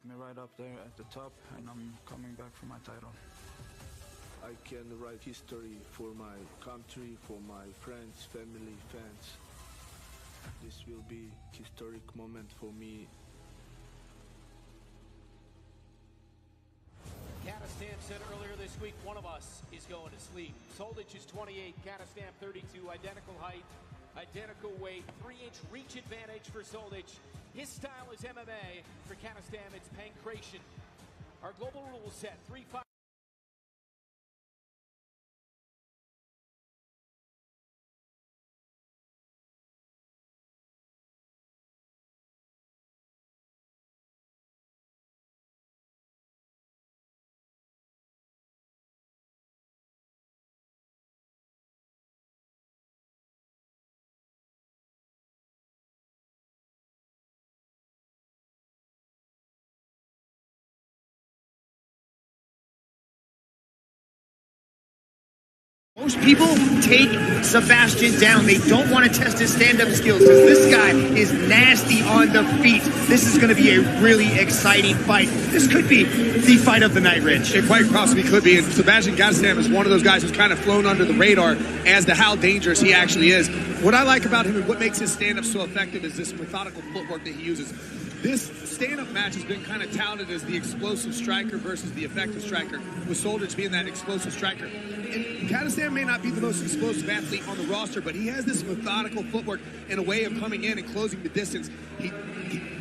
Put me right up there at the top, and I'm coming back for my title. I can write history for my country, for my friends, family, fans. This will be historic moment for me. Katastam said earlier this week, one of us is going to sleep. Soldic is 28, Katastam 32, identical height, identical weight, 3-inch reach advantage for Soldic. His style is MMA. For Katastam, it's pancration. Our global rule set, 3-5. Most people take Sebastian down. They don't want to test his stand-up skills because this guy is nasty on the feet. This is going to be a really exciting fight. This could be the fight of the night, Rich. It quite possibly could be. And Sebastian Katastam is one of those guys who's kind of flown under the radar as to how dangerous he actually is. What I like about him and what makes his stand-up so effective is this methodical footwork that he uses. This stand-up match has been kind of touted as the explosive striker versus the effective striker, with Soldic being that explosive striker. And Katastam may not be the most explosive athlete on the roster, but he has this methodical footwork and a way of coming in and closing the distance. He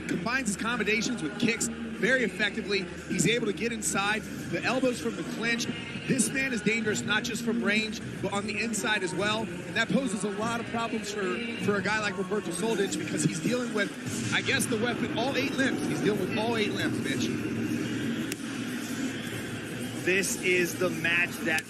combines his combinations with kicks very effectively. He's able to get inside, the elbows from the clinch. This man is dangerous not just from range, but on the inside as well. And that poses a lot of problems for a guy like Roberto Soldic because he's dealing with, I guess, the weapon, all 8 limbs. He's dealing with all 8 limbs, Mitch. This is the match that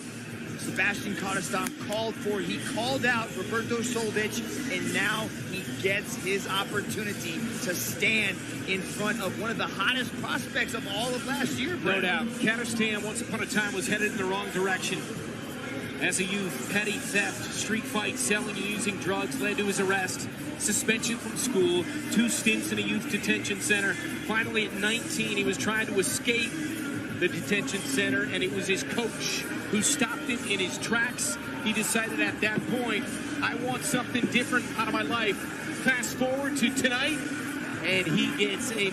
Sebastian Katastam called for. He called out Roberto Soldic, and now he gets his opportunity to stand in front of one of the hottest prospects of all of last year, Brett. No doubt. Katastam, once upon a time, was headed in the wrong direction. As a youth, petty theft, street fights, selling and using drugs led to his arrest, suspension from school, 2 stints in a youth detention center. Finally, at 19, he was trying to escape the detention center, and it was his coach who stopped him in his tracks. He decided at that point, I want something different out of my life. Fast forward to tonight, and he gets a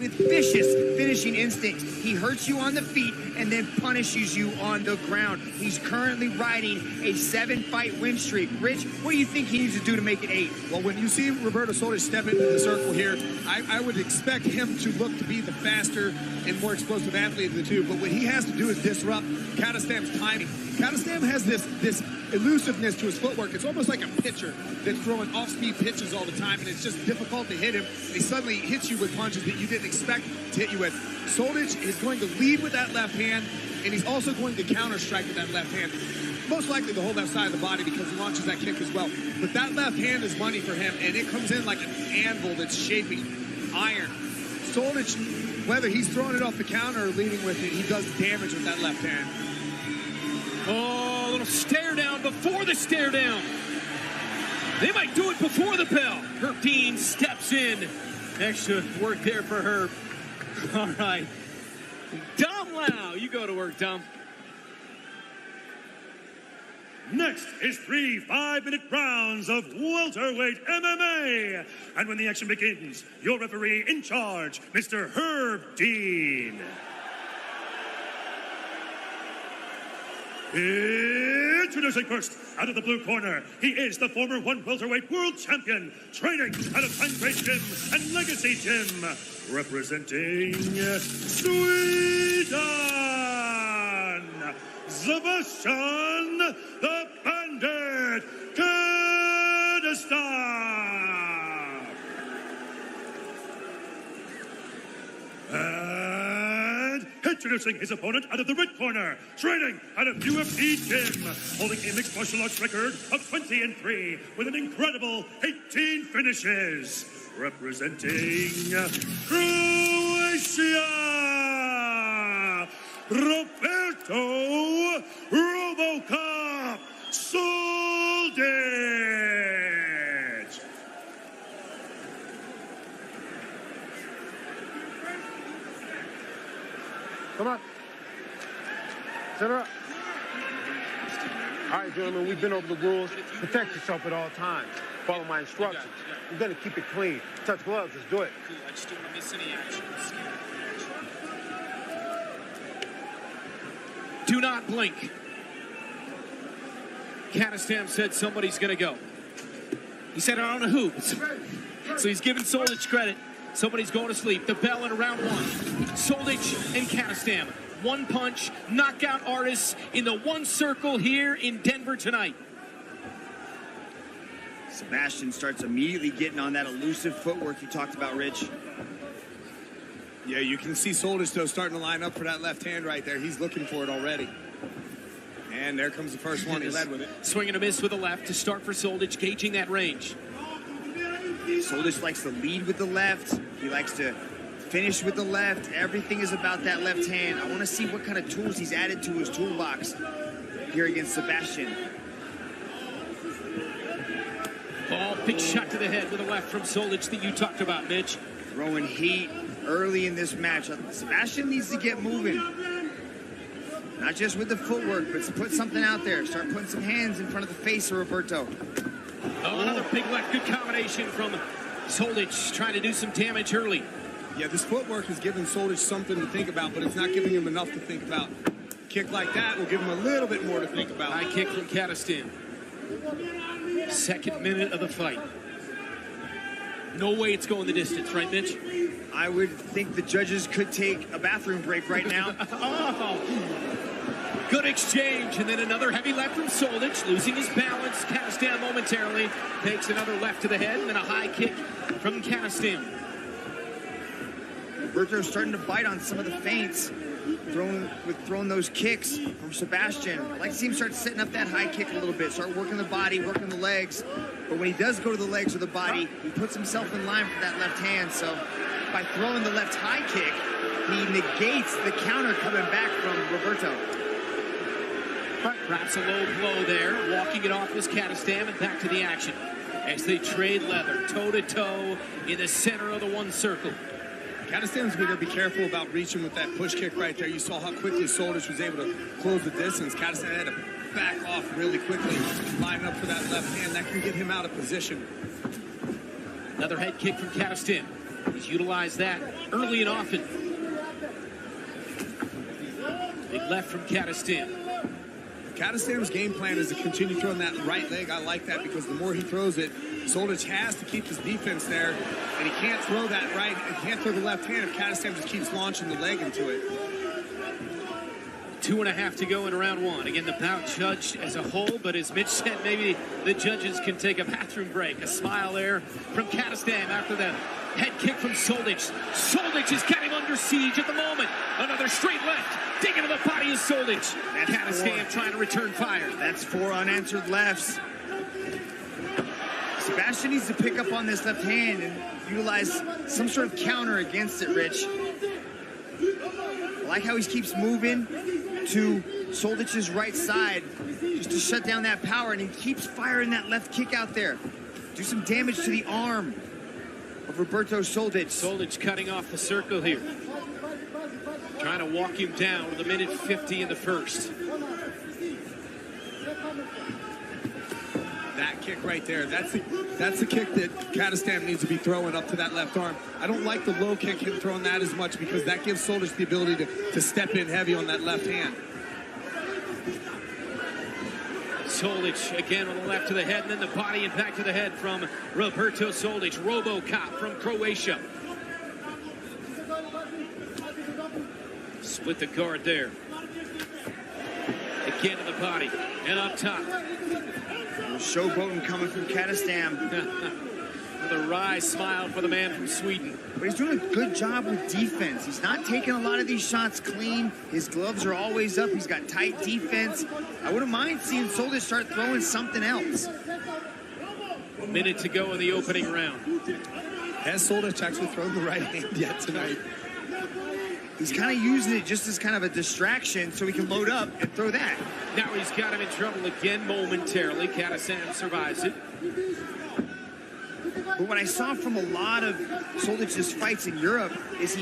with vicious finishing instincts. He hurts you on the feet and then punishes you on the ground. He's currently riding a 7-fight win streak. Rich, what do you think he needs to do to make it 8? Well, when you see Roberto Soldic step into the circle here, I would expect him to look to be the faster and more explosive athlete of the two. But what he has to do is disrupt Katastam's timing. Katastam has this elusiveness to his footwork. It's almost like a pitcher that's throwing off-speed pitches all the time, and it's just difficult to hit him. And he suddenly hits you with punches that you didn't expect to hit you with. Soldic is going to lead with that left hand, and he's also going to counter-strike with that left hand. Most likely the whole left side of the body because he launches that kick as well. But that left hand is money for him, and it comes in like an anvil that's shaping iron. Soldic, whether he's throwing it off the counter or leading with it, he does damage with that left hand. Oh, a little stare down before the stare down. They might do it before the bell. Herb Dean steps in. Extra work there for Herb. All right. Dom Lau, you go to work, Dom. Next is 3 5-minute rounds of welterweight MMA. And when the action begins, your referee in charge, Mr. Herb Dean. Introducing first, out of the blue corner, he is the former one welterweight world champion, training out of Sangre Gym and Legacy Gym, representing Sweden, Sebastian the Bandit Katastam. And introducing his opponent out of the red corner, training out of UFC Gym, holding a mixed martial arts record of 20-3 with an incredible 18 finishes, representing Croatia, Roberto RoboCop Soldic. Come on. Set her up. All right, gentlemen, we've been over the rules. Protect yourself at all times. Follow my instructions. We're going to keep it clean. Touch gloves. Let's do it. Cool. I just don't want to miss any action. Do not blink. Katastam said somebody's going to go. He said, I don't know who. So he's giving Soldic credit. Somebody's going to sleep. The bell in round 1. Soldic and Katastam. One punch, knockout artists in the one circle here in Denver tonight. Sebastian starts immediately getting on that elusive footwork you talked about, Rich. Yeah, you can see Soldic, though, starting to line up for that left hand right there. He's looking for it already. And there comes the first one. He led with it. Swing and a miss with the left to start for Soldic, gauging that range. Soldic likes to lead with the left. He likes to finish with the left. Everything is about that left hand. I want to see what kind of tools he's added to his toolbox here against Sebastian. Oh, big shot to the head with the left from Soldic that you talked about, Mitch. Throwing heat early in this match. Sebastian needs to get moving. Not just with the footwork, but put something out there. Start putting some hands in front of the face of Roberto. Oh, another big left. Good combination from Soldic, trying to do some damage early. Yeah, this footwork is giving Soldic something to think about, but it's not giving him enough to think about. Kick like that will give him a little bit more to think about. High kick from Katastam. Second minute of the fight. No way it's going the distance, right, Mitch? I would think the judges could take a bathroom break right now. Oh, good exchange, and then another heavy left from Soldic, losing his balance. Katastam momentarily takes another left to the head, and then a high kick from Katastam. Roberto's starting to bite on some of the feints, throwing those kicks from Sebastian. I like to see him start setting up that high kick a little bit, start working the body, working the legs. But when he does go to the legs or the body, he puts himself in line for that left hand. So by throwing the left high kick, he negates the counter coming back from Roberto. Perhaps a low blow there. Walking it off was Katastam, and back to the action as they trade leather, toe-to-toe in the center of the one circle. Katastam's going to be careful about reaching with that push kick right there. You saw how quickly Soldic was able to close the distance. Katastam had to back off really quickly, lining up for that left hand. That can get him out of position. Another head kick from Katastam. He's utilized that early and often. Big left from Kadastam. Kadastam's game plan is to continue throwing that right leg. I like that because the more he throws it, Soldic has to keep his defense there, and he can't throw that right, he can't throw the left hand if Kadastam just keeps launching the leg into it. 2.5 to go in round one. Again, the bout judged as a whole, but as Mitch said, maybe the judges can take a bathroom break. A smile there from Kadastam after the head kick from Soldic. Soldic is getting under siege at the moment. Another straight left. Digging to the body of Soldic. Kadastam trying to return fire. That's 4 unanswered lefts. Sebastian needs to pick up on this left hand and utilize some sort of counter against it, Rich. I like how he keeps moving to Soldic's right side just to shut down that power, and he keeps firing that left kick out there. Do some damage to the arm of Roberto Soldic. Soldic cutting off the circle here. Trying to walk him down with a minute 50 in the first. That kick right there, that's the kick that Kadastam needs to be throwing up to that left arm. I don't like the low kick, him throwing that as much, because that gives Soldic the ability to step in heavy on that left hand. Soldic again on the left to the head, and then the body and back to the head from Roberto Soldic. RoboCop from Croatia. Split the guard there. Again to the body and up top. Showboating coming from Kadastam. With a wry smile for the man from Sweden. But he's doing a good job with defense. He's not taking a lot of these shots clean. His gloves are always up. He's got tight defense. I wouldn't mind seeing Soldic start throwing something else. A minute to go in the opening round. Has Soldic actually thrown the right hand yet tonight? He's kind of using it just as kind of a distraction so he can load up and throw that. Now he's got him in trouble again momentarily. Kadastam survives it. But what I saw from a lot of Soldic's fights in Europe is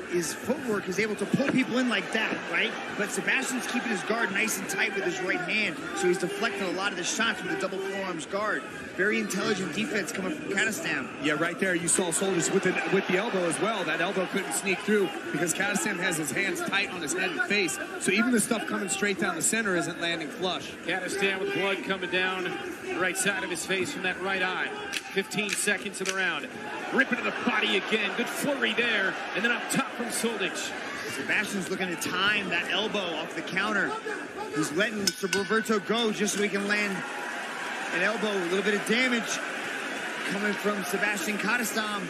his footwork is able to pull people in like that, right? But Sebastian's keeping his guard nice and tight with his right hand, so he's deflecting a lot of the shots with the double forearms guard. Very intelligent defense coming from Kadastam. Yeah, right there you saw Soldic with the elbow as well. That elbow couldn't sneak through because Kadastam has his hands tight on his head and face. So even the stuff coming straight down the center isn't landing flush. Kadastam with blood coming down the right side of his face from that right eye. 15 seconds of the round. Ripping to the body again. Good flurry there. And then up top from Soldic. Sebastian's looking to time that elbow off the counter. He's letting Roberto go just so he can land an elbow. A little bit of damage coming from Sebastian Kadastam.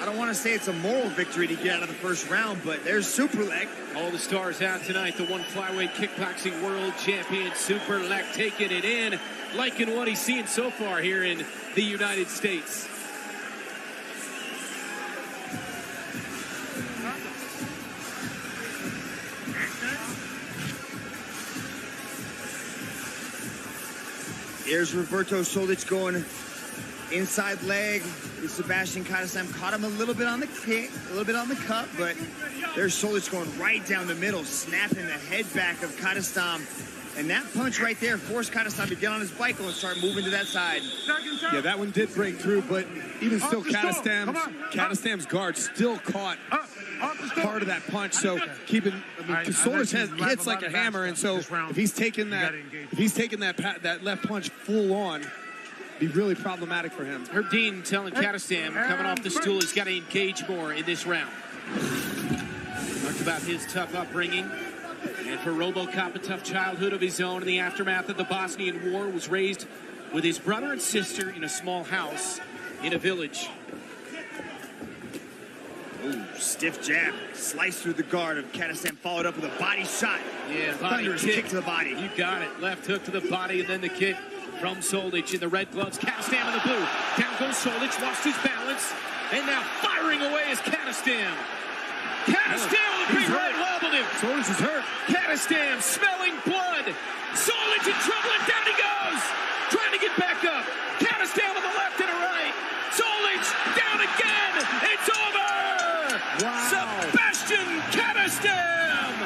I don't want to say it's a moral victory to get out of the first round, but there's Superlek. All the stars out tonight. The one flyweight kickboxing world champion Superlek taking it in. Liking what he's seeing so far here in the United States. There's Roberto Soldic going inside leg. Sebastian Kadastam caught him a little bit on the kick, a little bit on the cut, but there's Soldic going right down the middle, snapping the head back of Kadastam. And that punch right there forced Kadastam to get on his bike and start moving to that side. Yeah, that one did break through, but even still, Kadastam's guard still caught part of that punch. So keeping, because Soldic hits like a hammer, and so if he's taking that left punch full on, be really problematic for him. Herb Dean telling Kadastam coming off the stool he's got to engage more in this round. Talked about his tough upbringing. And for RoboCop, a tough childhood of his own in the aftermath of the Bosnian War, was raised with his brother and sister in a small house in a village. Ooh, stiff jab, slice through the guard of Kadastam, followed up with a body shot. Yeah, body kick to the body. You got it. Left hook to the body, and then the kick from Soldic in the red gloves. Kadastam in the blue. Down goes Soldic, lost his balance, and now firing away is Kadastam. Kadastam with a big right wobbled him. Soldic is hurt. Kadastam smelling blood. Soldic in trouble, and down he goes. Trying to get back up. Kadastam on the left and a right. Soldic down again. It's over. Wow. Sebastian Kadastam.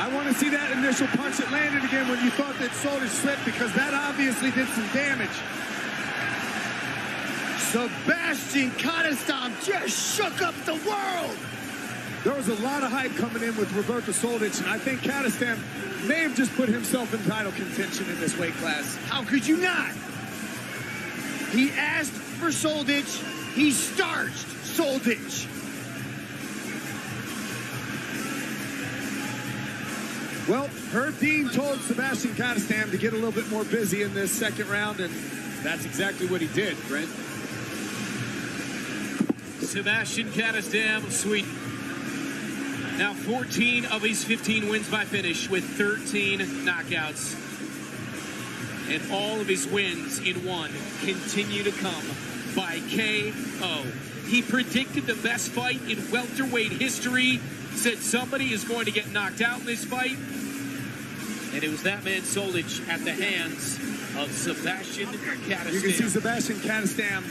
I want to see that initial punch that landed again when you thought that Soldic slipped, because that obviously did some damage. Sebastian Kadastam just shook up the world. There was a lot of hype coming in with Roberto Soldic, and I think Kadastam may have just put himself in title contention in this weight class. How could you not? He asked for Soldic. He starched Soldic. Well, Herb Dean told Sebastian Kadastam to get a little bit more busy in this second round, and that's exactly what he did, Brent. Sebastian Kadastam of Sweden. Now 14 of his 15 wins by finish with 13 knockouts. And all of his wins in one continue to come by KO. He predicted the best fight in welterweight history, said somebody is going to get knocked out in this fight. And it was that man Soldic at the hands of Sebastian Kadastam. You can see Sebastian Kadastam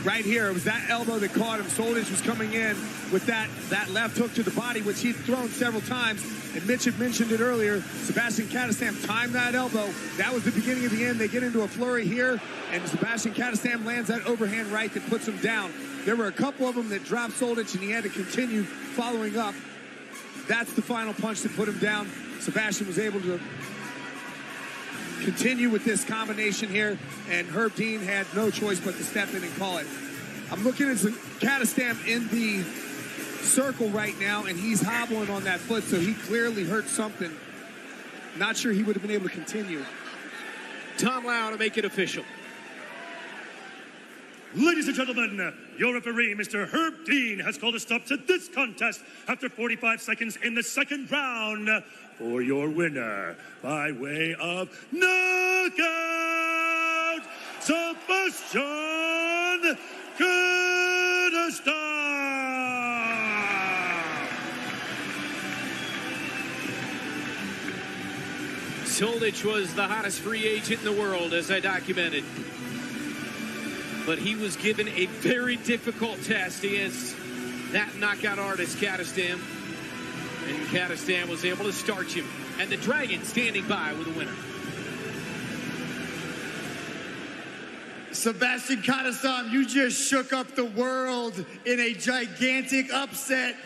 right here. It was that elbow that caught him. Soldic was coming in with that left hook to the body, which he'd thrown several times. And Mitch had mentioned it earlier. Sebastian Kadastam timed that elbow. That was the beginning of the end. They get into a flurry here, and Sebastian Kadastam lands that overhand right that puts him down. There were a couple of them that dropped Soldic, and he had to continue following up. That's the final punch that put him down. Sebastian was able to continue with this combination here, and Herb Dean had no choice but to step in and call it. I'm looking at Kadastam in the circle right now, and he's hobbling on that foot, so he clearly hurt something. Not sure he would have been able to continue. Tom Lau to make it official. Ladies and gentlemen, your referee, Mr. Herb Dean, has called a stop to this contest after 45 seconds in the second round for your winner by way of knockout, Sebastian Kadastam. Soldic was the hottest free agent in the world, as I documented. But he was given a very difficult test against that knockout artist, Kadastam. And Kadastam was able to starch him. And the Dragon standing by with a winner. Sebastian Kadastam, you just shook up the world in a gigantic upset.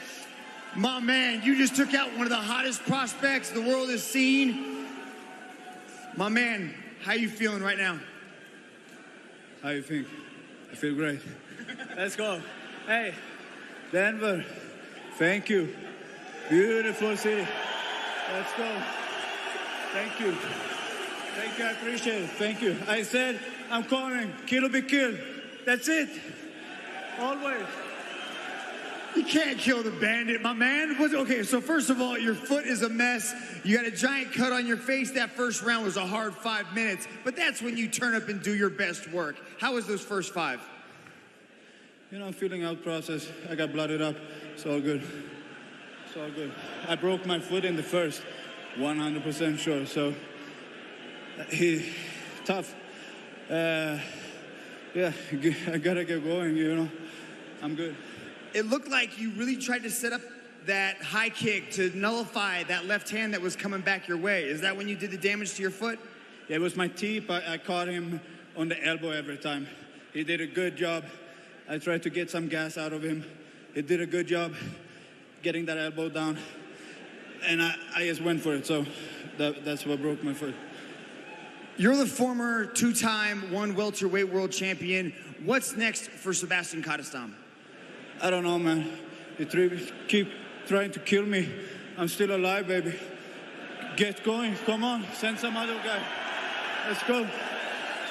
My man, you just took out one of the hottest prospects the world has seen. My man, how you feeling right now? How you think? I feel great. Let's go. Hey, Denver, thank you. Beautiful city. Let's go. Thank you. Thank you, I appreciate it. Thank you. I said, I'm coming. Kill or be killed. That's it. Always. You can't kill the bandit, my man. Okay, so first of all, your foot is a mess. You got a giant cut on your face. That first round was a hard 5 minutes, but that's when you turn up and do your best work. How was those first 5? You know, I'm feeling out process. I got blooded up. It's all good. It's all good. I broke my foot in the first, 100% sure. So, tough. Yeah, I gotta get going, you know. I'm good. It looked like you really tried to set up that high kick to nullify that left hand that was coming back your way. Is that when you did the damage to your foot? Yeah, it was my teep. I caught him on the elbow every time. He did a good job. I tried to get some gas out of him. He did a good job getting that elbow down. And I just went for it. So that's what broke my foot. You're the former two-time one welterweight world champion. What's next for Sebastian Kadastam? I don't know, man. They keep trying to kill me. I'm still alive, baby. Get going. Come on. Send some other guy. Let's go.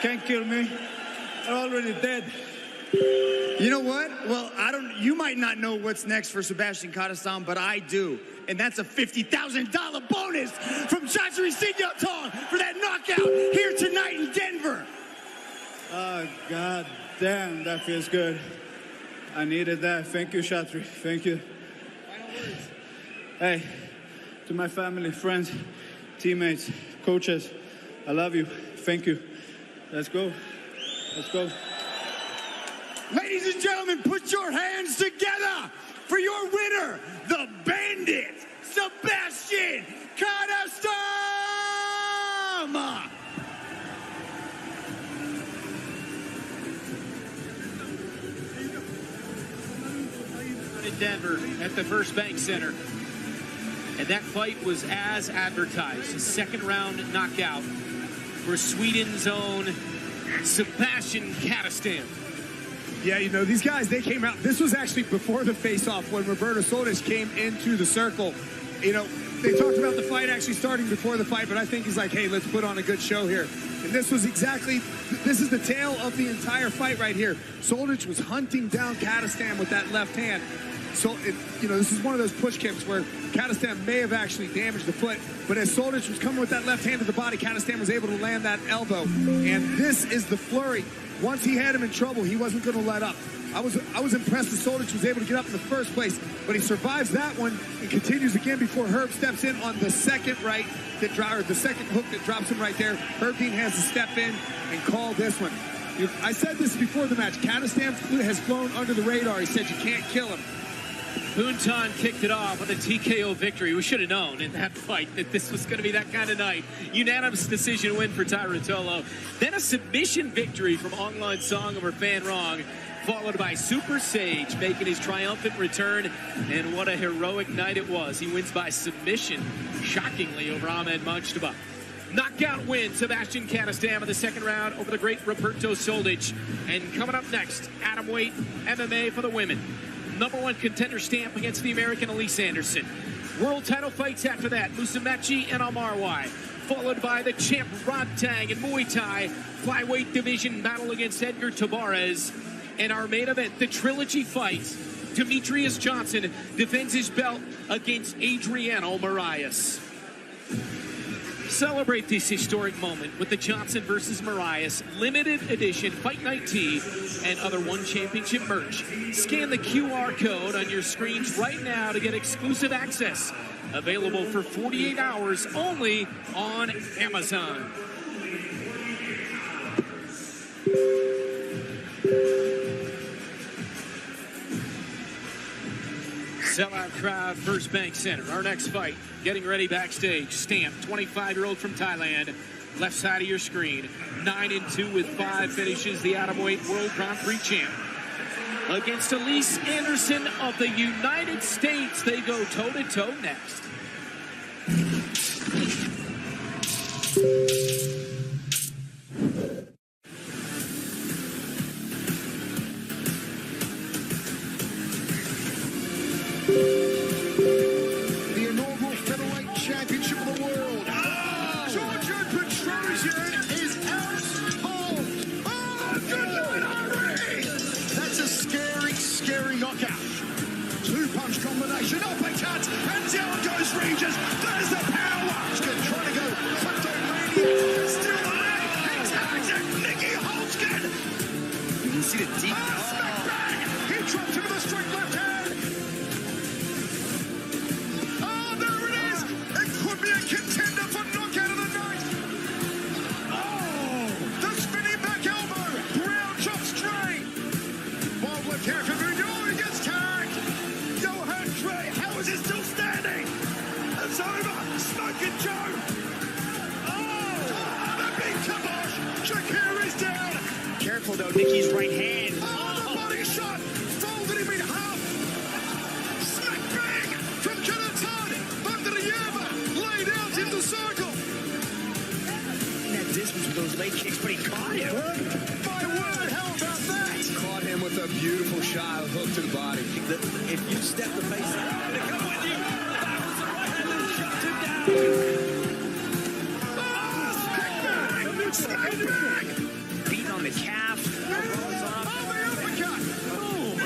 Can't kill me. They're already dead. You know what? Well, you might not know what's next for Sebastian Kadastam, but I do. And that's a $50,000 bonus from Chatri Sityodtong for that knockout here tonight in Denver. Oh, God damn, that feels good. I needed that. Thank you, Chatri. Thank you. Final words. Hey, to my family, friends, teammates, coaches, I love you. Thank you. Let's go. Let's go. Ladies and gentlemen, put your hands together for your winner, the Bandit, Sebastian Kadastam! in Denver at the First Bank Center. And that fight was as advertised. A second round knockout for Sweden's own Sebastian Katastam. Yeah, you know, these guys, they came out. This was actually before the face-off when Roberto Soldic came into the circle. You know, they talked about the fight actually starting before the fight, but I think he's like, hey, let's put on a good show here. And this was exactly, this is the tale of the entire fight right here. Soldic was hunting down Katastam with that left hand. So, you know, this is one of those push kicks where Katastam may have actually damaged the foot, but as Soldic was coming with that left hand to the body, Katastam was able to land that elbow. And this is the flurry. Once he had him in trouble, he wasn't going to let up. I was impressed that Soldic was able to get up in the first place, but he survives that one and continues again before Herb steps in on the second right or the second hook that drops him right there. Herb Dean has to step in and call this one. I said this before the match. Katastam has flown under the radar. He said you can't kill him. Boonton kicked it off with a TKO victory. We should have known in that fight that this was going to be that kind of night. Unanimous decision win for Ty Ruotolo. Then a submission victory from Ong Lan Song over Fan Rong, followed by Super Sage making his triumphant return. And what a heroic night it was. He wins by submission, shockingly, over Ahmed Mujtaba. Knockout win, Sebastian Katastam in the second round over the great Roberto Soldic. And coming up next, atomweight MMA for the women. #1 contender stamp against the American Elise Anderson. World title fights after that, Musumeci and Almarwai, followed by the champ Rodtang and Muay Thai flyweight division battle against Edgar Tabarez. And our main event, the trilogy fight, Demetrius Johnson defends his belt against Adriano Moraes. Celebrate this historic moment with the Johnson versus Moraes limited edition Fight Night tee and other One Championship merch. Scan the QR code on your screens right now to get exclusive access. Available for 48 hours only on Amazon. Sellout crowd, First Bank Center. Our next fight, getting ready backstage. Stamp, 25-year-old from Thailand. Left side of your screen. 9-2 with 5 finishes. The Atomweight World Grand Prix champ. Against Elise Anderson of the United States. They go toe-to-toe next. The inaugural featherweight championship of the world. Giorgio Petrosian is out cold. Oh, good Lord, Henry! That's a scary, scary knockout. Two-punch combination, uppercut, and down goes Regis. There's the power. Holtzkin trying to go kleptomania. Still alive. He tags it. Nicky Holtzkin. You can see the deep. Smack bang. He drops him with a straight left hand. Contender for knockout of the night. Oh, the spinning back elbow. Brown chop straight. Bob Leclerc and Vigneault gets tagged. Johan Trey, how is it still standing? It's over. Smoking Joe. Oh, the big kibosh. Shakir is down. Careful though, Nicky's right hand. Oh, the body shot. Folded him in half. Smack bang from Kenatan. Bandrieva. Laid out in the circle. In that distance with those leg kicks, but he caught him. My word, how about that? Caught him with a beautiful shot, a hook to the body. If you step the face out, I'm going to come with you. That was the right hand that shot him down. Oh, smack bang! Beating on the calf. Oh, the uppercut! Boom!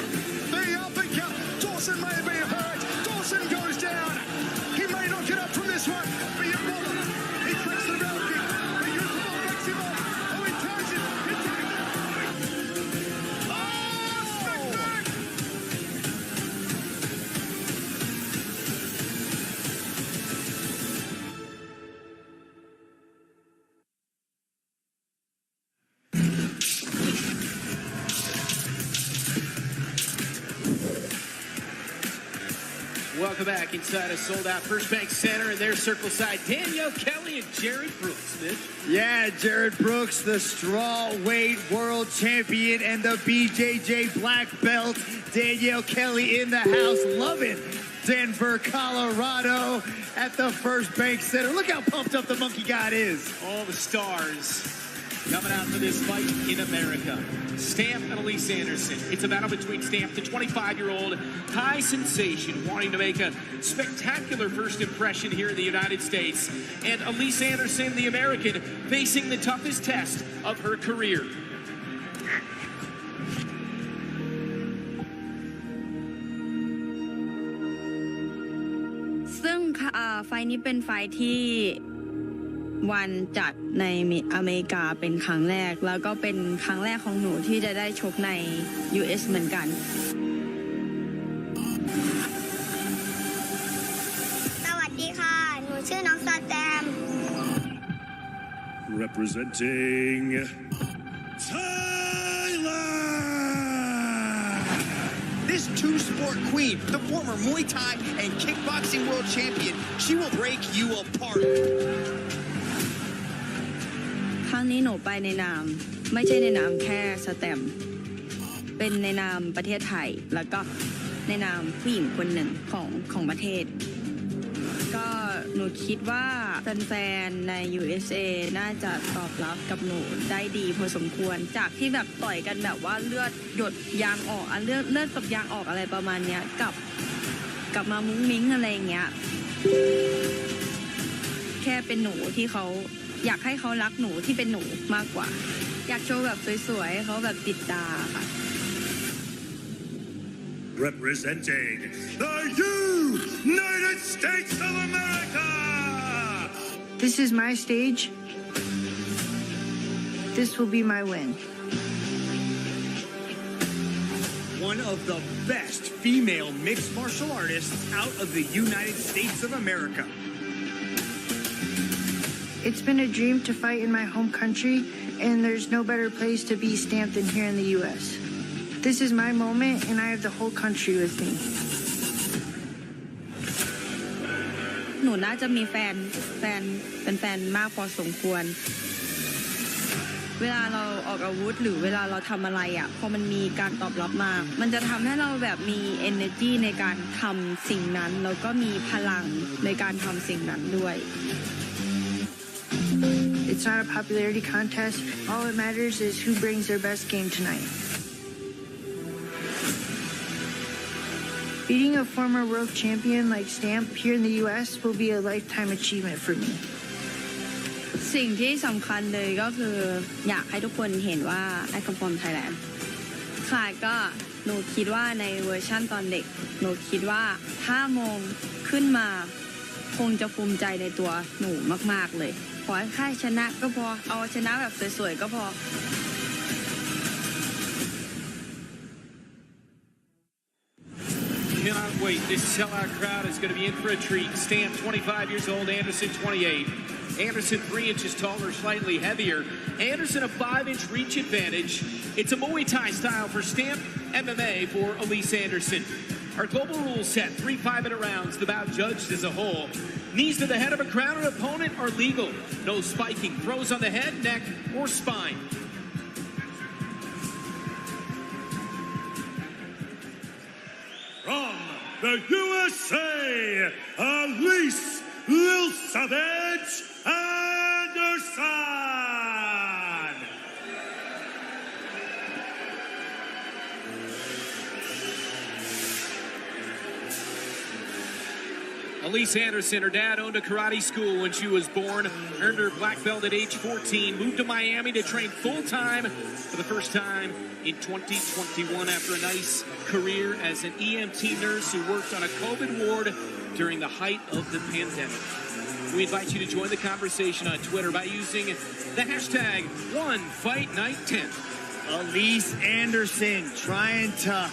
The uppercut! Dawson may be hurt. Dawson goes down. He may not get up from this one, but you bother. He cracks the round kick. The youthful breaks him off. Oh, he ties it. He tags it. Oh, smack bang! Welcome back inside a sold-out First Bank Center and their circle side. Danielle Kelly and Jared Brooks, Mitch. Yeah, Jared Brooks, the strawweight world champion and the BJJ black belt. Danielle Kelly in the house, loving Denver, Colorado at the First Bank Center. Look how pumped up the Monkey God is. All the stars coming out for this fight in America. Stamp and Elise Anderson. It's a battle between Stamp, the 25-year-old high sensation, wanting to make a spectacular first impression here in the United States, and Elise Anderson, the American, facing the toughest test of her career.ซึ่งไฟล์นี้เป็นไฟล์ที่วันจัดในอเมริกาเป็นครั้งแรกแล้วก็เป็นครั้งแรกของหนูที่จะได้ชกใน US เหมือนกันสวัสดีค่ะหนูชื่อน้องสแตม Representing Thailand! This two-sport queen, the former Muay Thai and kickboxing world champion, she will break you apart. ครั้งนี้หนูไปในนามไม่ใช่ในนามแค่สแตมเป็นในนามประเทศไทยแล้วก็ในนามผู้หญิงคนหนึ่งของประเทศก็หนูคิดว่าแฟนๆใน USA น่าจะตอบรับกับหนูได้ดีพอสมควรจากที่แบบต่อยกันแบบว่าเลือดหยดยางออกเลือดกับยางออกอะไรประมาณเนี้ยกลับมามุ้งมิ้งอะไรเงี้ยแค่เป็นหนูที่เขาอยากให้เขารักหนูที่เป็นหนูมากกว่าอยากโชว์แบบสวยๆให้เขาแบบติดตาค่ะ Representing the United States of America! This is my stage. This will be my win. One of the best female mixed martial artists out of the United States of America. It's been a dream to fight in my home country, and there's no better place to be stamped than here in the U.S. This is my moment, and I have the whole country with me. หนูน่าจะมีแฟนมากพอสมควรเวลาเราออกอาวุธหรือเวลาเราทำอะไรอ่ะพอมันมีการตอบรับมามันจะทำให้เราแบบมี energy ในการทำสิ่งนั้นแล้วก็มีพลังในการทำสิ่งนั้นด้วย It's not a popularity contest. All that matters is who brings their best game tonight. Beating a former world champion like Stamp here in the U.S. will be a lifetime achievement for me. สิ่งที่สำคัญเลยก็คืออยากให้ทุกคนเห็นว่า I come from Thailand ค่ะก็หนูคิดว่าในเวอร์ชั่นตอนเด็กหนูคิดว่าถ้ามองขึ้นมาคงจะภูมิใจในตัวหนูมากๆเลยขอให้แค่ชนะก็พอเอาชนะแบบสวยๆก็พอCannot wait. This sellout crowd is going to be in for a treat. Stamp, 25 years old. Anderson, 28. Anderson, 3 inches taller, slightly heavier. Anderson, a 5-inch reach advantage. It's a Muay Thai style for Stamp, MMA for Elise Anderson. Our global rules set, 3 5-minute rounds. The bout judged as a whole. Knees to the head of a grounded opponent are legal. No spiking. Throws on the head, neck, or spine. From the USA, Elise Lil Savage Anderson! Elise Anderson, her dad owned a karate school when she was born, earned her black belt at age 14, moved to Miami to train full-time for the first time in 2021 after a nice career as an EMT nurse who worked on a COVID ward during the height of the pandemic. We invite you to join the conversation on Twitter by using the hashtag #OneFightNight10. Elise Anderson trying to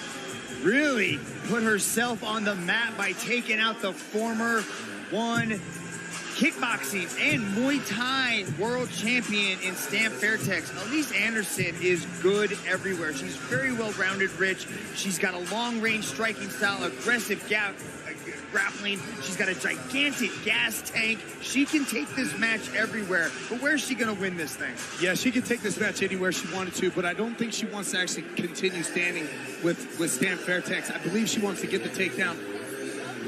really put herself on the map by taking out the former kickboxing and Muay Thai world champion in Stamp Fairtex. Elise Anderson is good everywhere. She's very well-rounded, Rich. She's got a long-range striking style, aggressive grappling. She's got a gigantic gas tank. She can take this match everywhere. But where's she going to win this thing? Yeah, she can take this match anywhere she wanted to, but I don't think she wants to actually continue standing with Stamp Fairtex. I believe she wants to get the takedown.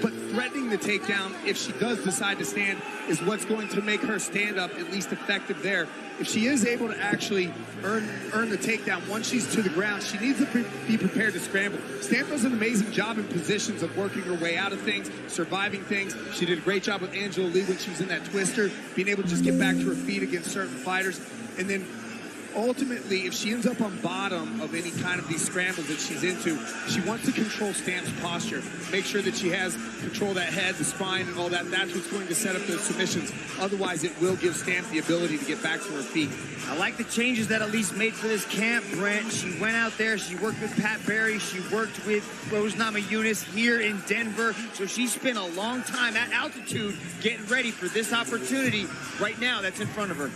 But threatening the takedown, if she does decide to stand, is what's going to make her stand up at least effective there. If she is able to actually earn the takedown once she's to the ground, she needs to be prepared to scramble. Stamp does an amazing job in positions of working her way out of things, surviving things. She did a great job with Angela Lee when she was in that twister, being able to just get back to her feet against certain fighters. And then ultimately, if she ends up on bottom of any kind of these scrambles that she's into, she wants to control Stamp's posture, make sure that she has control of that head, the spine, and all that. That's what's going to set up those submissions. Otherwise, it will give Stamp the ability to get back to her feet. I like the changes that Elise made for this camp, Brent. She went out there, she worked with Pat Barry, she worked with Rose Namajunas here in Denver. So she spent a long time at altitude getting ready for this opportunity right now that's in front of her.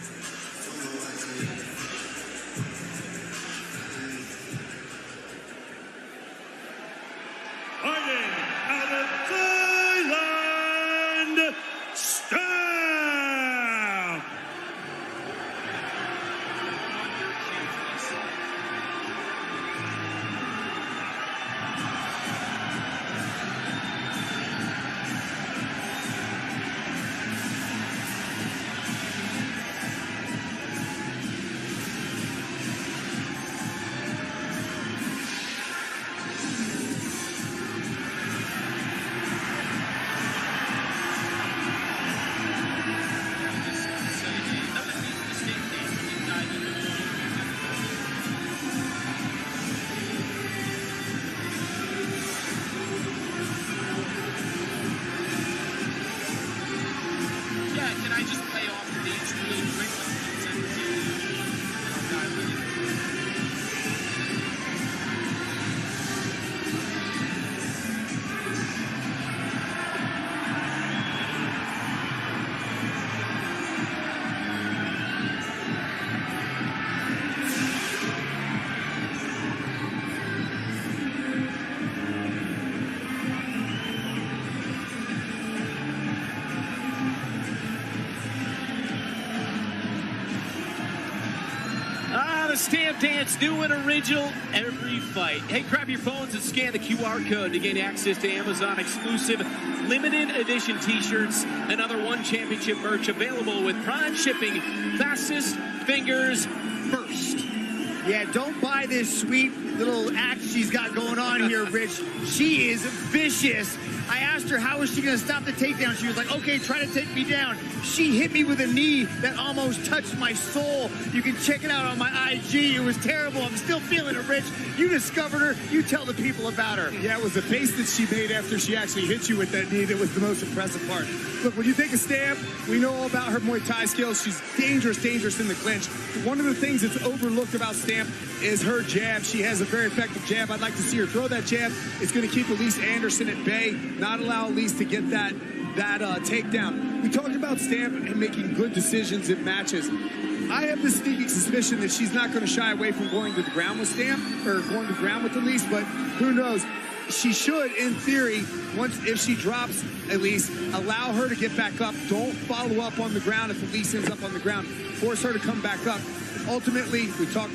Fighting out of Thailand, Stamp! Stamp Dance, new and original every fight. Hey, grab your phones and scan the QR code to gain access to Amazon exclusive limited edition t-shirts and other One Championship merch available with Prime shipping. Fastest fingers first. Yeah, don't buy this sweet little act she's got going on here, Rich. She is vicious. I asked her how was she going to stop the takedown. She was like, okay, try to take me down. She hit me with a knee that almost touched my soul. You can check it out on my IG. It was terrible. I'm still feeling it, Rich. You discovered her. You tell the people about her. Yeah, it was the face that she made after she actually hit you with that knee that was the most impressive part. Look, when you think of Stamp, we know all about her Muay Thai skills. She's dangerous in the clinch. One of the things that's overlooked about Stamp is her jab. She has a very effective jab. I'd like to see her throw that jab. It's going to keep Elise Anderson at bay, not allow Elise to get that takedown. We talked about Stamp and making good decisions in matches. I have this sneaking suspicion that she's not going to shy away from going to the ground with Stamp or going to the ground with Elise, but who knows? She should, in theory, if she drops Elise, allow her to get back up. Don't follow up on the ground if Elise ends up on the ground. Force her to come back up. Ultimately,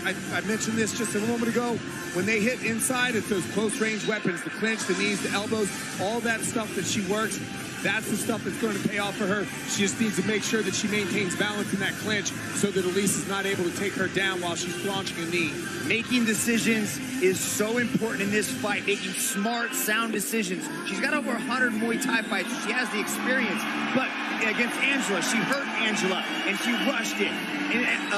I mentioned this just a moment ago, when they hit inside, it's those close-range weapons, the clinch, the knees, the elbows, all that stuff that she works. That's the stuff that's going to pay off for her. She just needs to make sure that she maintains balance in that clinch so that Elise is not able to take her down while she's launching a knee. Making decisions is so important in this fight, making smart, sound decisions. She's got over 100 Muay Thai fights. She has the experience. But against Angela, she hurt Angela, and she rushed it. And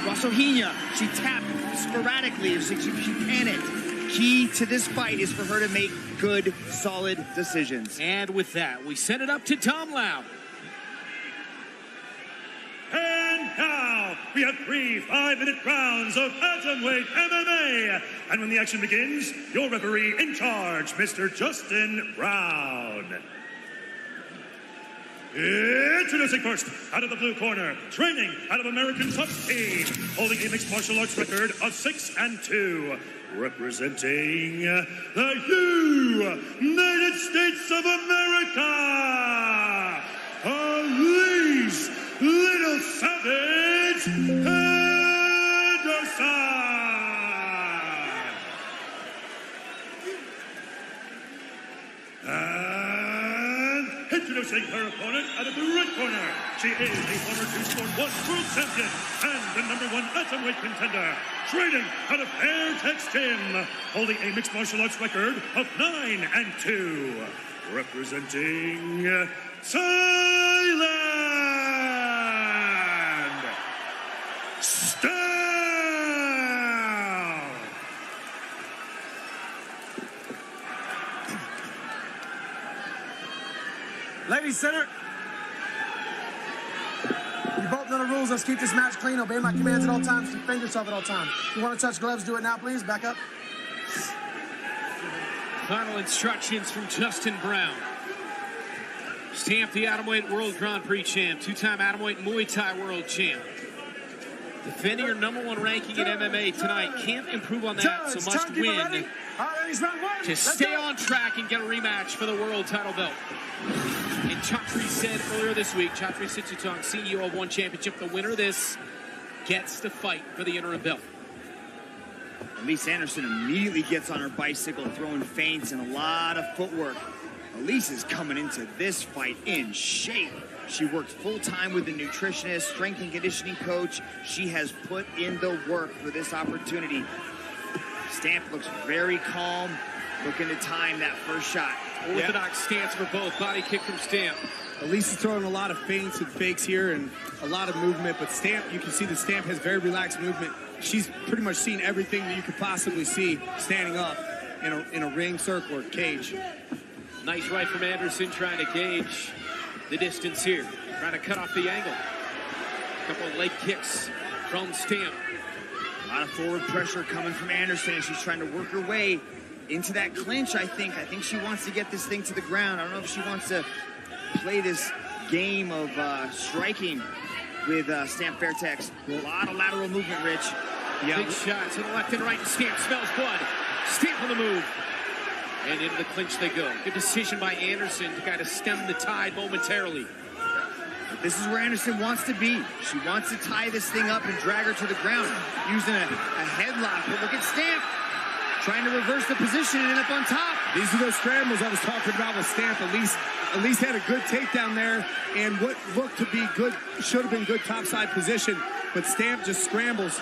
Rosohina, she tapped sporadically. She panicked. Key to this fight is for her to make good, solid decisions. And with that, we send it up to Tom Lau. And now, we have 3 5-minute rounds of atomweight MMA. And when the action begins, your referee in charge, Mr. Justin Brown. Introducing first, out of the blue corner, training out of American Top Team, holding a mixed martial arts record of 6-2, representing the United States Voice of America, Elise Little Savage Anderson. And introducing her opponent out of the red corner, she is a former two-sport one world champion and the #1 atomweight contender, training out of Airtex Gym, holding a mixed martial arts record of 9-2, representing Thailand, Stamp. Ladies, center. You both know the rules. Let's keep this match clean. Obey my commands at all times. Defend yourself at all times. If you want to touch gloves, do it now, please. Back up. Final instructions from Justin Brown. Stamp, the Atomweight World Grand Prix champ, two-time Atomweight Muay Thai World champ. Defending your #1 ranking in MMA tonight. Can't improve on that, so must win to stay on track and get a rematch for the world title belt. And Chatri said earlier this week, Chatri Sityodtong, CEO of One Championship, the winner of this gets to fight for the interim belt. Elise Anderson immediately gets on her bicycle, throwing feints and a lot of footwork. Elise is coming into this fight in shape. She worked full-time with a nutritionist, strength and conditioning coach. She has put in the work for this opportunity. Stamp looks very calm, looking to time that first shot. Orthodox stance for both. Body kick from Stamp. Elise is throwing a lot of feints and fakes here and a lot of movement, but Stamp, you can see that Stamp has very relaxed movement. She's pretty much seen everything that you could possibly see standing up in a ring, circle, or cage. Nice right from Anderson, trying to gauge the distance here. Trying to cut off the angle. A couple of leg kicks from Stamp. A lot of forward pressure coming from Anderson, and she's trying to work her way into that clinch, I think. I think she wants to get this thing to the ground. I don't know if she wants to play this game of striking with Stamp Fairtex. A lot of lateral movement, Rich. Big shots to the left and right. Stamp smells blood. Stamp on the move. And into the clinch they go. Good decision by Anderson to kind of stem the tide momentarily. But this is where Anderson wants to be. She wants to tie this thing up and drag her to the ground using a headlock. But look at Stamp trying to reverse the position and end up on top. These are those scrambles I was talking about with Stamp. Elise had a good takedown there and what looked to be good, should have been good topside position, but Stamp just scrambles.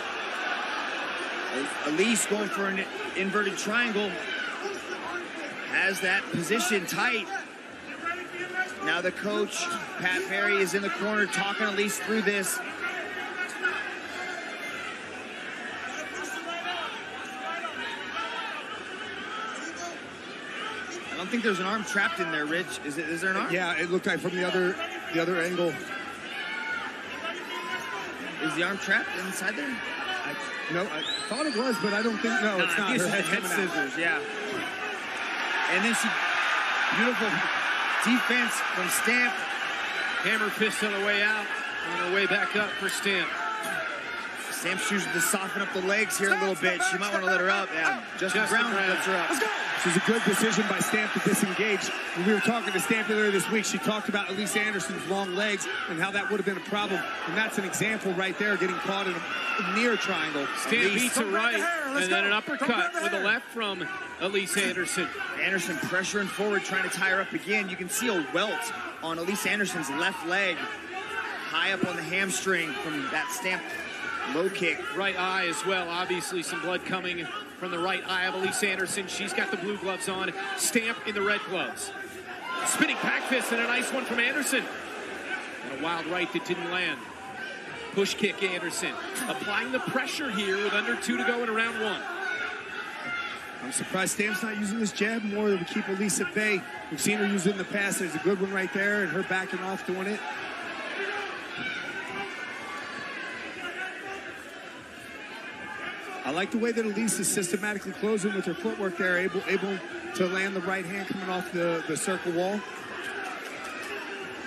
Elise going for an inverted triangle. Has that position tight. Now the coach, Pat Perry, is in the corner talking Elise through this. I don't think there's an arm trapped in there, Rich. Is there an arm? Yeah, it looked like from the other angle. Is the arm trapped inside there? No, I thought it was, but I don't think, no, it's not. Her head scissors, yeah. And then she, beautiful defense from Stamp. Hammer fist on the way out, on her way back up for Stamp. Stamp chooses to soften up the legs here a little bit. She might want to let her up. Yeah, Justin Brown lets her up. This is a good decision by Stamp to disengage. When we were talking to Stamp earlier this week, she talked about Elise Anderson's long legs and how that would have been a problem. And that's an example right there, getting caught in a near triangle. Stamp beats a right, and then an uppercut with a left from Elise Anderson. Anderson pressuring forward, trying to tie her up again. You can see a welt on Elise Anderson's left leg, high up on the hamstring from that Stamp low kick. Right eye as well. Obviously some blood coming from the right eye of Elise Anderson. She's got the blue gloves on. Stamp in the red gloves. Spinning back fist and a nice one from Anderson. And a wild right that didn't land. Push kick Anderson. Applying the pressure here with under 2 to go in round 1. I'm surprised Stamp's not using this jab more than we keep Elise at bay. We've seen her use it in the past. There's a good one right there, and her backing off doing it. I like the way that Elise is systematically closing with her footwork there, able to land the right hand coming off the circle wall.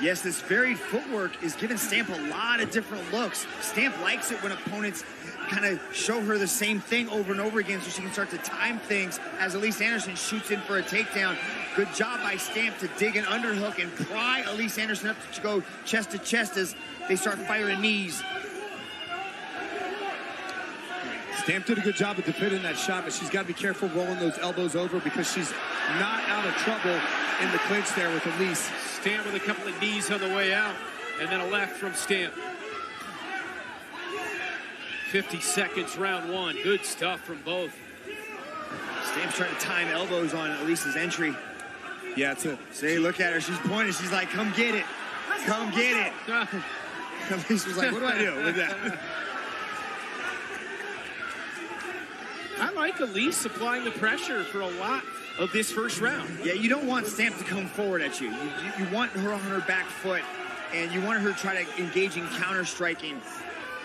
Yes, this varied footwork is giving Stamp a lot of different looks. Stamp likes it when opponents kind of show her the same thing over and over again so she can start to time things as Elise Anderson shoots in for a takedown. Good job by Stamp to dig an underhook and pry Elise Anderson up to go chest to chest as they start firing knees. Stamp did a good job of defending that shot, but she's got to be careful rolling those elbows over because she's not out of trouble in the clinch there with Elise. Stamp with a couple of knees on the way out, and then a left from Stamp. 50 seconds, round one. Good stuff from both. Stamp's trying to time elbows on Elise's entry. Yeah, it's a... See, look at her. She's pointing. She's like, come get it. Come get it. Elise was like, what do I do with that? I like Elise applying the pressure for a lot of this first round. Yeah, you don't want Stamp to come forward at you. You want her on her back foot, and you want her to try to engage in counter-striking.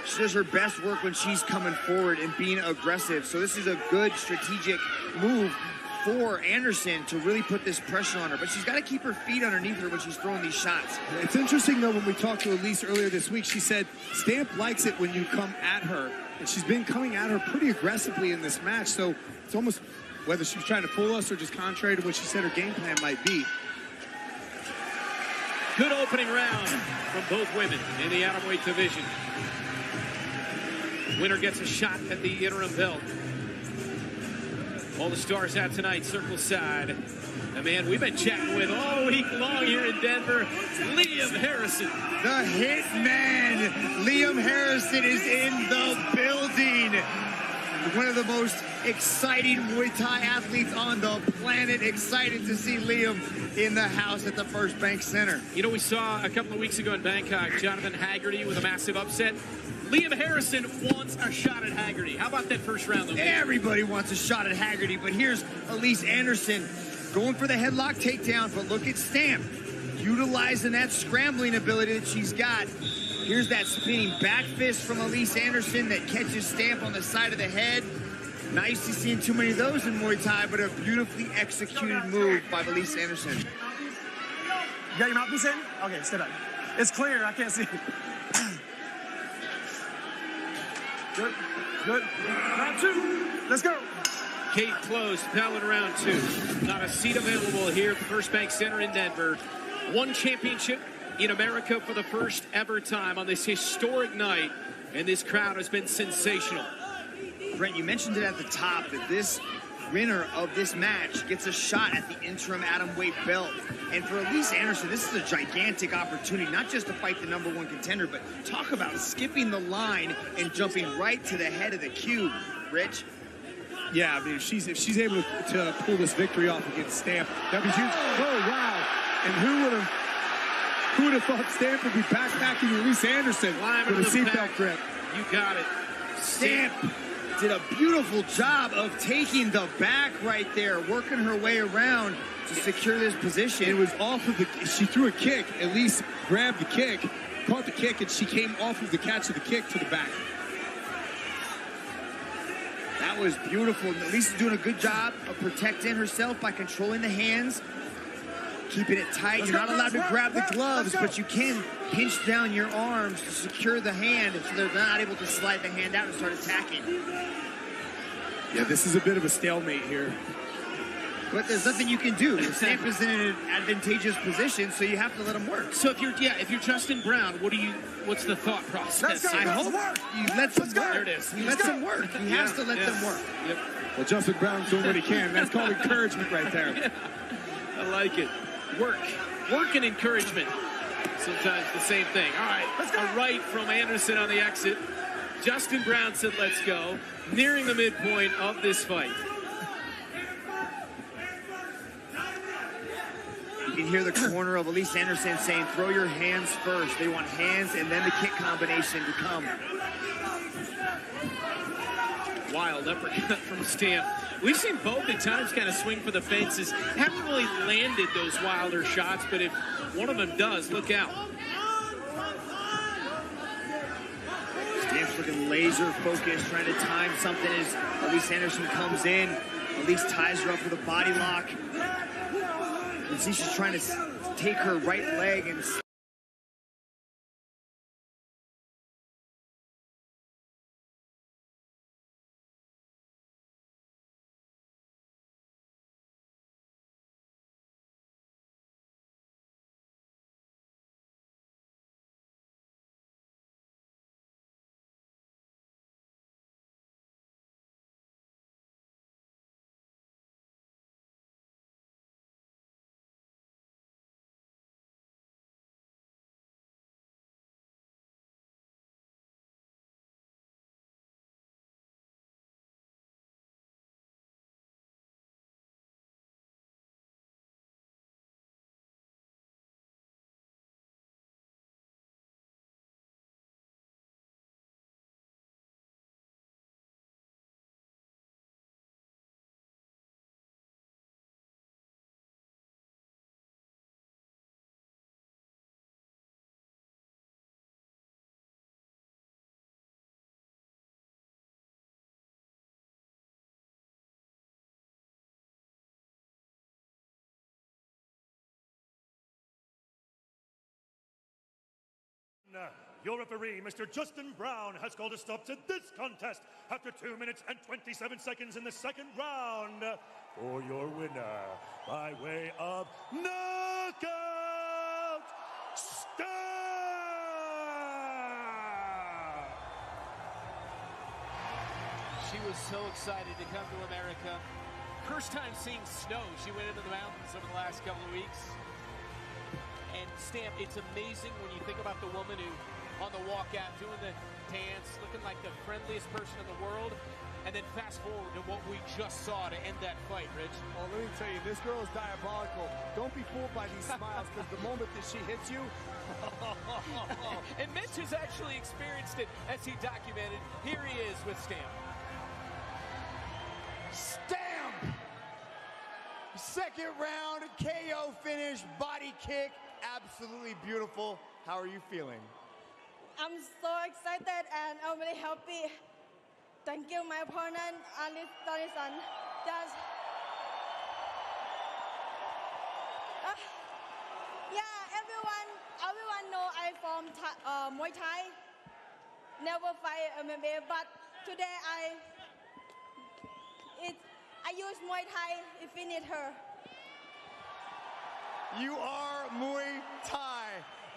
She does her best work when she's coming forward and being aggressive. So this is a good strategic move for Anderson to really put this pressure on her. But she's got to keep her feet underneath her when she's throwing these shots. It's interesting, though, when we talked to Elise earlier this week, she said Stamp likes it when you come at her. And she's been coming at her pretty aggressively in this match. So it's almost whether she was trying to fool us or just contrary to what she said her game plan might be. Good opening round from both women in the atomweight division. Winner gets a shot at the interim belt. All the stars out tonight, circle side. The man we've been chatting with all week long here in Denver, Liam Harrison. The Hitman, Liam Harrison, is in the building. One of the most exciting Muay Thai athletes on the planet. Excited to see Liam in the house at the First Bank Center. You know, we saw a couple of weeks ago in Bangkok, Jonathan Haggerty with a massive upset. Liam Harrison wants a shot at Haggerty. How about that first round, though? Everybody wants a shot at Haggerty, but here's Elise Anderson going for the headlock takedown, but look at Stamp utilizing that scrambling ability that she's got. Here's that spinning back fist from Elise Anderson that catches Stamp on the side of the head. Not used to seeing too many of those in Muay Thai, but a beautifully executed move by Elise Anderson. You got your mouthpiece in? Okay, stay back. It's clear, I can't see. Good, good. Round two, let's go. Gate closed, bell in round two. Not a seat available here at the First Bank Center in Denver. One championship in America for the first ever time on this historic night, and this crowd has been sensational. Brent, you mentioned it at the top that this winner of this match gets a shot at the interim atomweight belt. And for Elise Anderson, this is a gigantic opportunity, not just to fight the #1 contender, but talk about skipping the line and jumping right to the head of the cube. Rich? Yeah, I mean, if she's able to pull this victory off against Stamp, that'd be huge. Oh, wow. And who would have thought Stamp would be backpacking Elise Anderson with a seatbelt grip? You got it. Stamp did a beautiful job of taking the back right there, working her way around to secure this position. It was off of she threw a kick. Elise grabbed the kick, caught the kick, and she came off of the catch of the kick to the back. That was beautiful. Elise is doing a good job of protecting herself by controlling the hands, keeping it tight. You're not allowed to grab the gloves, but you can pinch down your arms to secure the hand so they're not able to slide the hand out and start attacking. Yeah, this is a bit of a stalemate here. But there's nothing you can do. Stamp is in an advantageous position, so you have to let him work. So if you're Justin Brown, what's the thought process? I hope you let them work. There it is. He lets them work. He has to let them work. Yep. Well, Justin Brown's doing what he can. That's called encouragement right there. Yeah. I like it. Work and encouragement. Sometimes the same thing. All right, a right from Anderson on the exit. Justin Brown said, let's go. Nearing the midpoint of this fight. You can hear the corner of Elise Anderson saying, throw your hands first. They want hands and then the kick combination to come. Wild uppercut from Stamp. We've seen both at times kind of swing for the fences. Haven't really landed those wilder shots, but if one of them does, look out. Stamp's looking laser focused, trying to time something as Elise Anderson comes in. Elise ties her up with a body lock. You see she's trying to take her right leg and Your referee, Mr. Justin Brown, has called a stop to this contest after 2 minutes and 27 seconds in the second round. For your winner, by way of knockout, Stamp! She was so excited to come to America. First time seeing snow. She went into the mountains over the last couple of weeks. And Stamp, it's amazing when you think about the woman who, on the walkout, doing the dance, looking like the friendliest person in the world, and then fast forward to what we just saw to end that fight, Rich. Well, let me tell you, this girl is diabolical. Don't be fooled by these smiles, because the moment that she hits you... And Mitch has actually experienced it as he documented. Here he is with Stamp. Stamp! Second round, KO finish, body kick. Absolutely beautiful. How are you feeling? I'm so excited and I'm really happy. Thank you, my opponent, Alice Donison. Yeah, everyone know I'm from Muay Thai. Never fight MMA, but today I use Muay Thai to finish her. You are Muay Thai.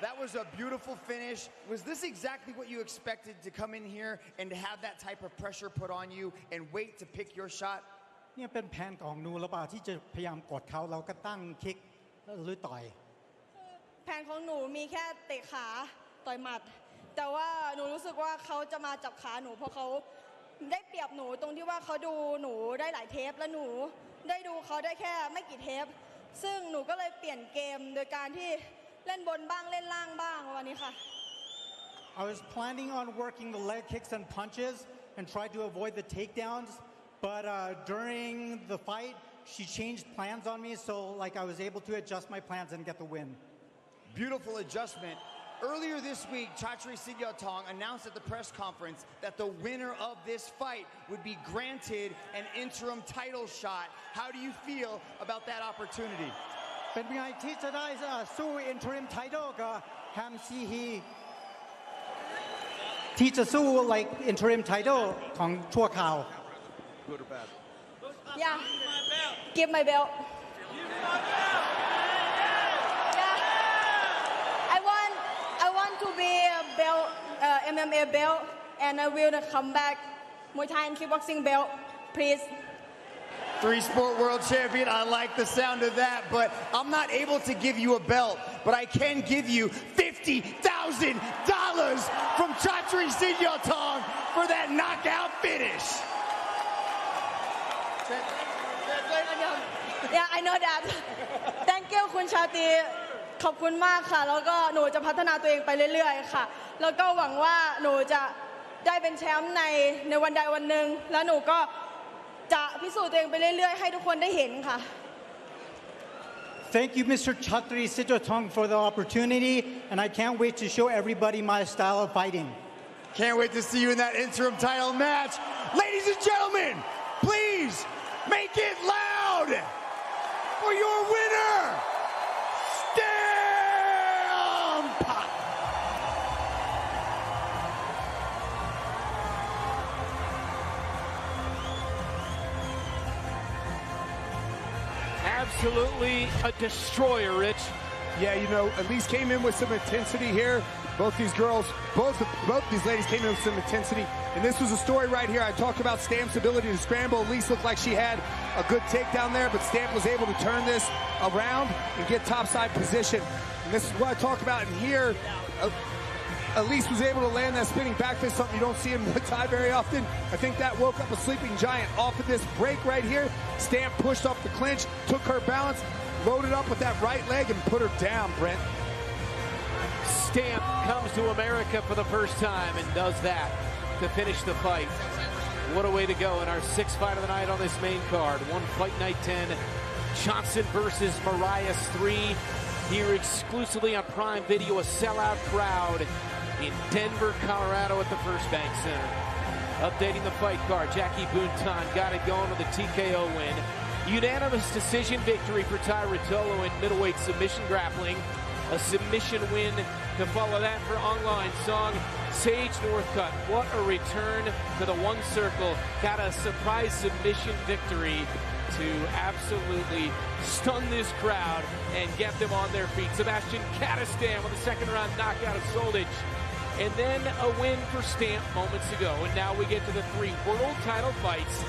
That was a beautiful finish. Was this exactly what you expected, to come in here and to have that type of pressure put on you and wait to pick your shot? เนี่ยเป็นแผนของหนูหรือเปล่าที่จะพยายามกดเขาแล้วก็ตั้งคิกหรือต่อย แผนของหนูมีแค่เตะขาต่อยหมัดแต่ว่าหนูรู้สึกว่าเขาจะมาจับขาหนูเพราะเขาได้เปรียบหนูตรงที่ว่าเขาดูหนูได้หลายเทปและหนูได้ดูเขาได้แค่ไม่กี่เทปซึ่งหนูก็เลยเปลี่ยนเกมโดยการที่เล่นบนบ้างเล่นล่างบ้างวันนี้ค่ะ I was planning on working the leg kicks and punches and tried to avoid the takedowns, but during the fight, she changed plans on me, so like I was able to adjust my plans and get the win. Beautiful adjustment. Earlier this week, Chatri Sityodtong announced at the press conference that the winner of this fight would be granted an interim title shot. How do you feel about that opportunity? เป็นไงที่จะได้สู้ interim title กับแฮมซีฮีที่จะสู้ like interim title ของชั่วคราว Good or bad? Yeah. Give my belt. I want to be a belt, MMA belt, and I will come back Muay Thai and kickboxing belt, please. Three-sport world champion, I like the sound of that, but I'm not able to give you a belt, but I can give you $50,000 from Chatri Sityodtong for that knockout finish. Yeah, I know that. Thank you คุณชาตรีขอบคุณมากค่ะแล้วก็หนูจะพัฒนาตัวเองไปเรื่อยๆค่ะแล้วก็หวังว่าหนูจะได้เป็นแชมป์ในวันใดวันหนึ่งแล้วหนูก็จะพิสูจน์ตัวเองไปเรื่อยๆให้ทุกคนได้เห็นค่ะ Thank you, Mr. Chatri Sityodtong, for the opportunity, and I can't wait to show everybody my style of fighting. Can't wait to see you in that interim title match. Ladies and gentlemen, please make it loud for your winner, Stamp! Absolutely a destroyer, Rich. Yeah, you know, Elise came in with some intensity here. Both these girls, both these ladies came in with some intensity. And this was a story right here. I talked about Stamp's ability to scramble. Elise looked like she had a good takedown there, but Stamp was able to turn this around and get topside position. And this is what I talk about in here. Elise was able to land that spinning back fist, something you don't see in Muay Thai very often. I think that woke up a sleeping giant. Off of this break right here, Stamp pushed off the clinch, took her balance, loaded up with that right leg, and put her down, Brent. Stamp comes to America for the first time and does that to finish the fight. What a way to go in our sixth fight of the night on this main card. One Fight Night 10, Johnson versus Moraes 3, here exclusively on Prime Video, a sellout crowd in Denver, Colorado at the First Bank Center. Updating the fight card, Jackie Buntan got it going with a TKO win. Unanimous decision victory for Ty Ruotolo in middleweight submission grappling. a submission win to follow that for Online Song. Sage Northcutt, what a return to the one circle. Got a surprise submission victory to absolutely stun this crowd and get them on their feet. Sebastian Katastam with a second round knockout of Soldic. And then a win for Stamp moments ago. And now we get to the 3 world title fights.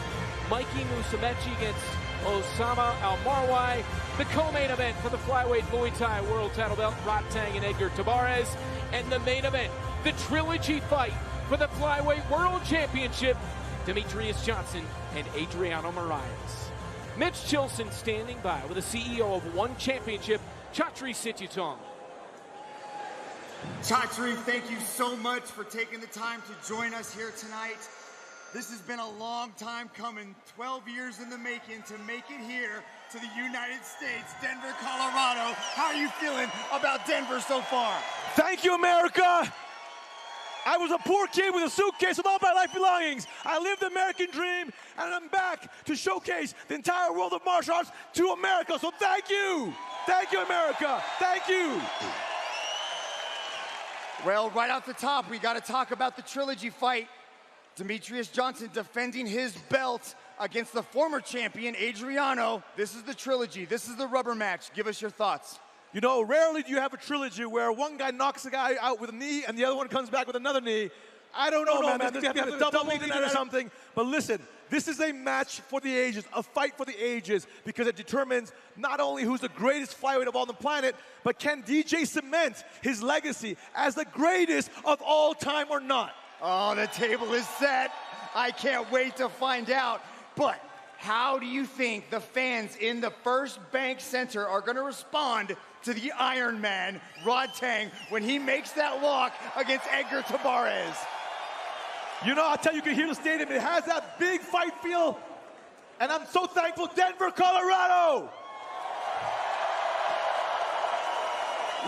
Mikey Musumeci against Osama Al-Marwai. The co-main event for the flyweight Muay Thai world title belt, Rodtang and Edgar Tabarez. And the main event, the trilogy fight for the flyweight world championship, Demetrius Johnson and Adriano Moraes. Mitch Chilson standing by with the CEO of One Championship, Chatri Sityodtong. Chatri, thank you so much for taking the time to join us here tonight. This has been a long time coming, 12 years in the making to make it here to the United States, Denver, Colorado. How are you feeling about Denver so far? Thank you, America. I was a poor kid with a suitcase with all my life belongings. I lived the American dream, and I'm back to showcase the entire world of martial arts to America. So thank you. Thank you, America. Thank you. Well, right off the top, we got to talk about the trilogy fight. Demetrius Johnson defending his belt against the former champion, Adriano. This is the trilogy. This is the rubber match. Give us your thoughts. You know, rarely do you have a trilogy where one guy knocks a guy out with a knee and the other one comes back with another knee. I don't know, man. There's got a double knee or something. But listen, this is a match for the ages, a fight for the ages, because it determines not only who's the greatest flyweight of all on the planet, but can DJ cement his legacy as the greatest of all time or not? Oh, the table is set. I can't wait to find out. But how do you think the fans in the First Bank Center are going to respond to the Iron Man, Rodtang, when he makes that walk against Edgar Tabarez? You know, I'll tell you, you can hear the stadium. It has that big fight feel. And I'm so thankful, Denver, Colorado.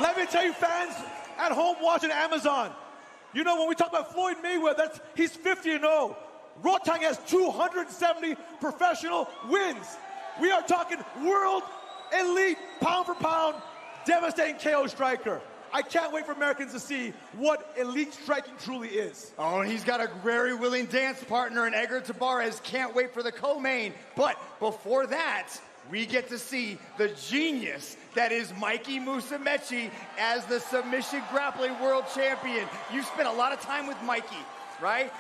Let me tell you, fans at home watching Amazon, you know, when we talk about Floyd Mayweather, he's 50-0. Rodtang has 270 professional wins. We are talking world elite, pound for pound, devastating KO striker. I can't wait for Americans to see what elite striking truly is. Oh, he's got a very willing dance partner in Edgar Tabarez. Can't wait for the co-main. But before that, we get to see the genius that is Mikey Musumeci as the submission grappling world champion. You spent a lot of time with Mikey, right?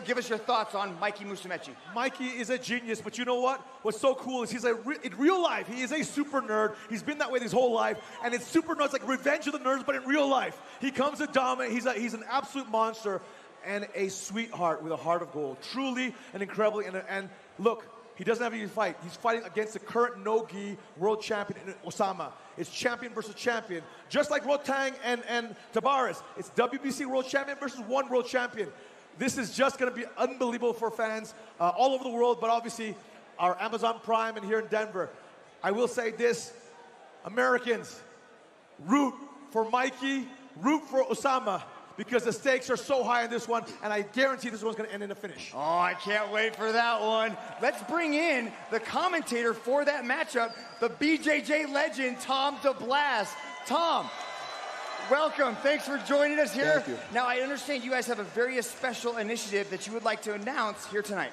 Give us your thoughts on Mikey Musumeci. Mikey is a genius, but you know what? What's so cool is in real life, he is a super nerd. He's been that way his whole life, and it's super nerds, like Revenge of the Nerds, but in real life. He comes to dominate. He's an absolute monster and a sweetheart with a heart of gold. Truly an incredible, and look, he doesn't have any fight. He's fighting against the current no-gi world champion, Osama. It's champion versus champion. Just like Rodtang and Tabarez, it's WBC world champion versus one world champion. This is just going to be unbelievable for fans all over the world, but obviously our Amazon Prime and here in Denver. I will say this, Americans, root for Mikey, root for Osama, because the stakes are so high in this one, and I guarantee this one's going to end in a finish. Oh, I can't wait for that one. Let's bring in the commentator for that matchup, the BJJ legend, Tom DeBlas. Tom, welcome. Thanks for joining us here. Thank you. Now, I understand you guys have a very special initiative that you would like to announce here tonight.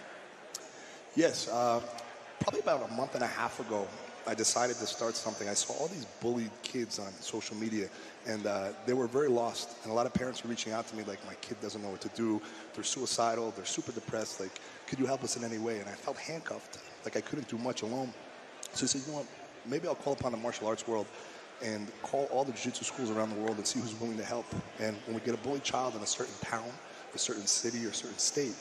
Yes, probably about a month and a half ago, I decided to start something. I saw all these bullied kids on social media, and they were very lost. And a lot of parents were reaching out to me like, my kid doesn't know what to do. They're suicidal. They're super depressed. Like, could you help us in any way? And I felt handcuffed, like I couldn't do much alone. So I said, you know what, maybe I'll call upon the martial arts world and call all the jiu-jitsu schools around the world and see who's willing to help. And when we get a bullied child in a certain town, a certain city, or a certain state,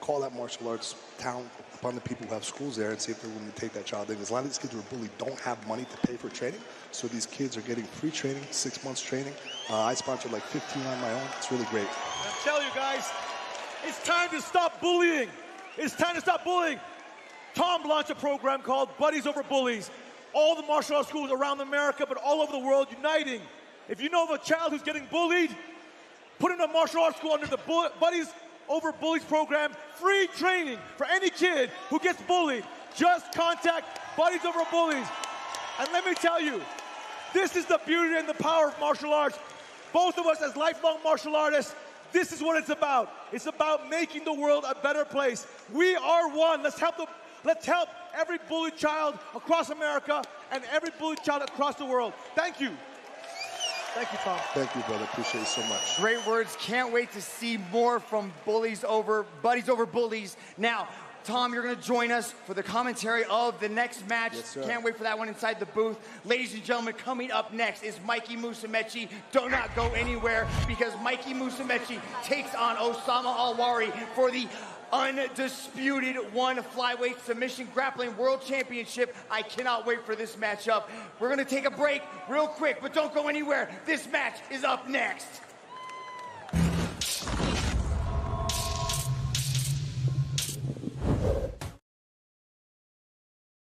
call that martial arts town upon the people who have schools there and see if they're willing to take that child in. Because a lot of these kids who are bullied don't have money to pay for training, so these kids are getting free training, 6 months training. I sponsored like 15 on my own. It's really great. I'm telling you guys, it's time to stop bullying. It's time to stop bullying. Tom launched a program called Buddies Over Bullies. All the martial arts schools around America, but all over the world, uniting. If you know of a child who's getting bullied, put him in a martial arts school under the Buddies Over Bullies program. Free training for any kid who gets bullied. Just contact Buddies Over Bullies. And let me tell you, This is the beauty and the power of martial arts. Both of us as lifelong martial artists, this is what it's about. It's about making the world a better place. We are one. Let's help every bullied child across America and every bullied child across the world. Thank you. Thank you, Tom. Thank you, brother. Appreciate it so much. Great words. Can't wait to see more from Buddies Over Bullies. Now, Tom, you're going to join us for the commentary of the next match. Yes, sir. Can't wait for that one inside the booth. Ladies and gentlemen, coming up next is Mikey Musumeci. Do not go anywhere because Mikey Musumeci takes on Osama Alwari for the undisputed one flyweight submission grappling world championship. I cannot wait for this matchup. We're going to take a break real quick, but don't go anywhere. This match is up next.